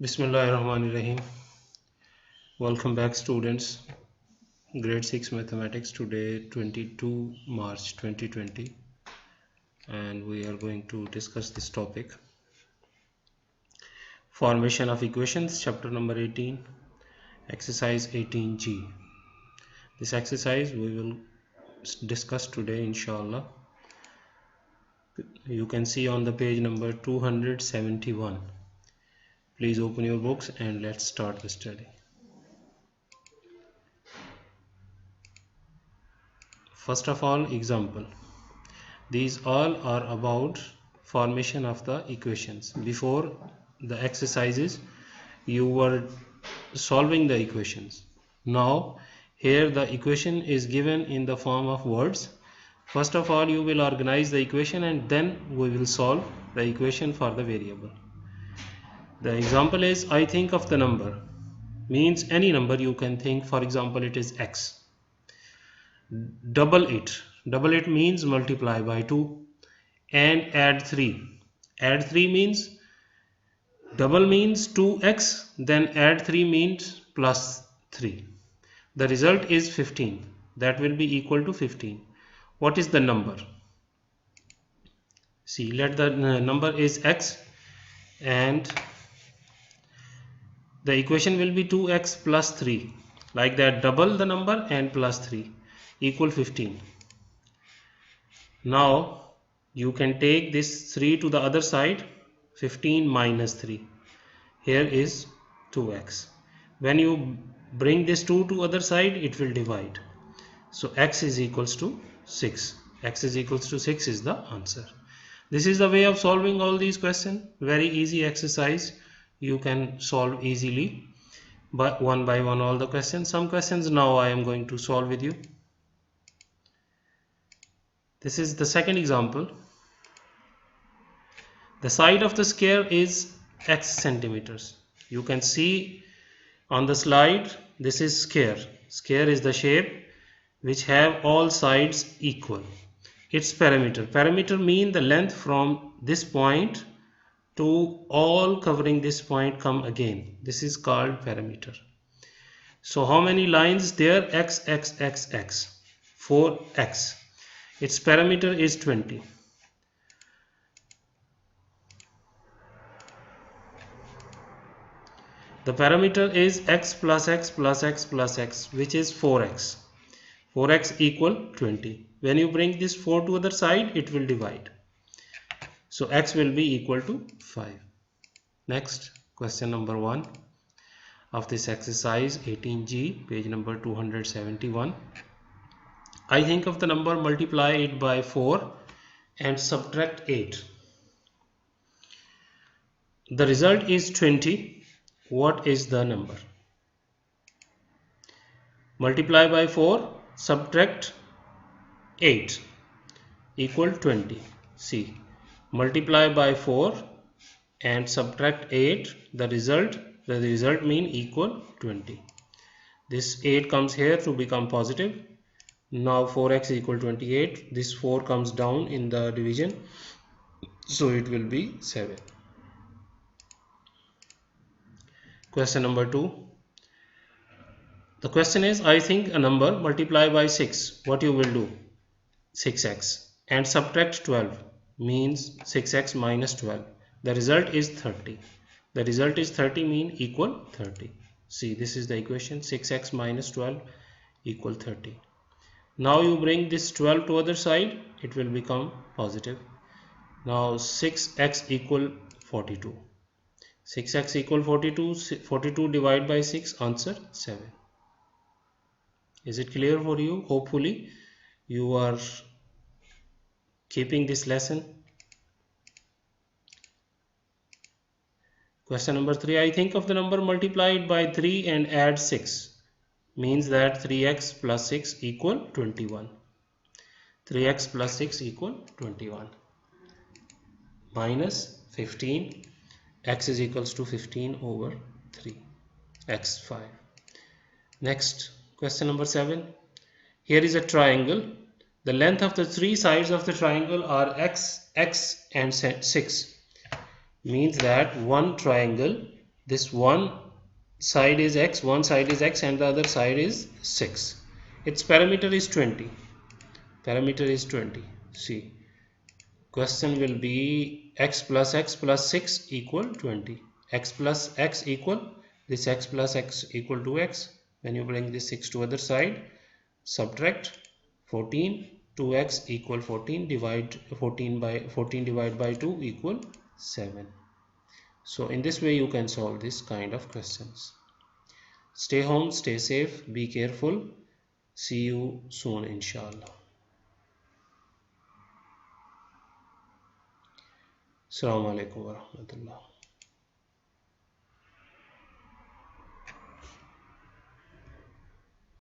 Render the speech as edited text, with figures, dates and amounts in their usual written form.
Bismillahirrahmanirrahim. Welcome back, students. Grade 6 Mathematics. Today 22 March 2020, and we are going to discuss this topic, formation of equations, chapter number 18, exercise 18G. This exercise we will discuss today, inshallah. You can see on the page number 271. Please open your books and let's start the study. First of all, example. These all are about formation of the equations. Before the exercises, you were solving the equations. Now, here the equation is given in the form of words. First of all, you will organize the equation and then we will solve the equation for the variable. The example is, I think of the number. Means any number you can think. For example, it is x. Double it means multiply by 2 and add 3. Add 3 means double means 2x, then add 3 means plus 3. The result is 15. That will be equal to 15. What is the number? See, let the number is x and the equation will be 2x plus 3. Like that, double the number and plus 3 equal 15. Now you can take this 3 to the other side. 15 minus 3. Here is 2x. When you bring this 2 to other side, it will divide. So x is equals to 6. X is equals to 6 is the answer. This is the way of solving all these questions. Very easy exercise. You can solve easily but one by one all the questions. Some questions now I am going to solve with you. This is the second example. The side of the square is x centimeters. You can see on the slide, this is square. Square is the shape which have all sides equal. Its perimeter. Perimeter mean the length from this point to all covering this point come again. This is called perimeter. So how many lines there? X, x, x, x. 4x. Its perimeter is 20. The parameter is x plus x plus x plus x, which is 4x. 4x equal 20. When you bring this 4 to other side, it will divide. So x will be equal to 5. Next, question number 1 of this exercise 18G, page number 271. I think of the number, multiply it by 4 and subtract 8. The result is 20. What is the number? Multiply by 4, subtract 8 equal 20. See, multiply by 4 and subtract 8, the result mean equal 20. This 8 comes here to become positive. Now 4x equal 28. This 4 comes down in the division, so it will be 7. Question number 2. The question is, I think a number, multiply by 6. What you will do? 6x and subtract 12 means 6x minus 12. The result is 30. The result is 30 mean equal 30. See, this is the equation. 6x minus 12 equal 30. Now you bring this 12 to other side, it will become positive. Now 6x equal 42. 6x equal 42. 42 divided by 6, answer 7. Is it clear for you? Hopefully you are keeping this lesson. Question number 3. I think of the number, multiply it by 3 and add 6. Means that 3x plus 6 equal 21. 3x plus 6 equal 21. Minus 15. X is equals to 15 over 3. X 5. Next, question number 7. Here is a triangle. The length of the three sides of the triangle are x, x and 6. Means that one triangle This one side is x, one side is x, and the other side is 6. Its parameter is 20. Parameter is 20. See, question will be x plus 6 equal 20. X plus x equal, this x plus x equal to x. When you bring this 6 to other side, subtract 14, 2x equal 14, divide 14 divided by 2 equal 7. So in this way you can solve this kind of questions. Stay home, stay safe, be careful. See you soon, inshallah. Assalamu alaikum wa rahmatullah.